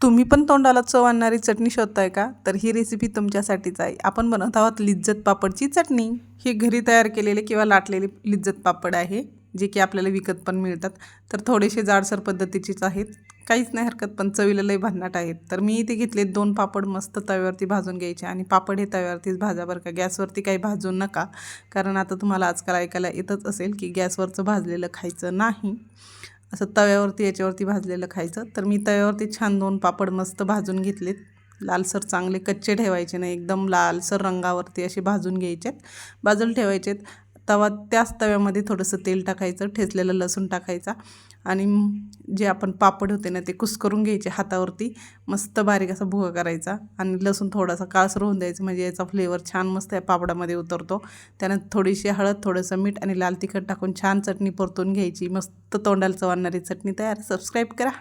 तुम्ही पण तोंडाला चव आणणारी चटणी शोधताय का? तर ही रेसिपी तुमच्यासाठीच आहे. आपण बनवत आहोत लिज्जत पापडची चटणी. ही घरी तयार केलेले किंवा लाटलेले लिज्जत पापड आहे, जे की आपल्याला विकत पण मिळतात. तर थोडेसे जाडसर पद्धतीचेच आहेत. काहीच नाही हरकत, पण चवीला लई भन्नाट आहेत. तर मी इथे घेतले 2 पापड मस्त तव्यावरती भाजून घ्यायचे आणि पापड हे तव्यावरतीच भाजा बरं का, गॅसवरती काही भाजू नका. कारण आता तुम्हाला आजकाल ऐकायला येतच असेल की गॅसवरचं भाजलेलं खायचं नाही. असं तव्यावरती याच्यावरती भाजलेलं खायचं. तर मी तव्यावरती छान 2 पापड मस्त भाजून घेतलेत. लालसर चांगले कच्चे ठेवायचे नाही, एकदम लालसर रंगावरती असे भाजून घ्यायचेत, बाजूला ठेवायचेत. त्याच तव्यामध्ये थोडंसं तेल टाकायचं, ठेचलेलं लसूण टाकायचा आणि जे आपण पापड होते ना ते कुस्करून घ्यायचे हातावरती, मस्त बारीक असा भुगा करायचा आणि लसूण थोडासा काळसर होऊन द्यायचं, म्हणजे याचा फ्लेवर छान मस्त या पापडामध्ये उतरतो. त्यानंतर थोडीशी हळद, थोडंसं मीठ आणि लाल तिखट टाकून छान चटणी परतून घ्यायची. मस्त तोंडाला चव आणणारी चटणी तयार. सबस्क्राईब करा.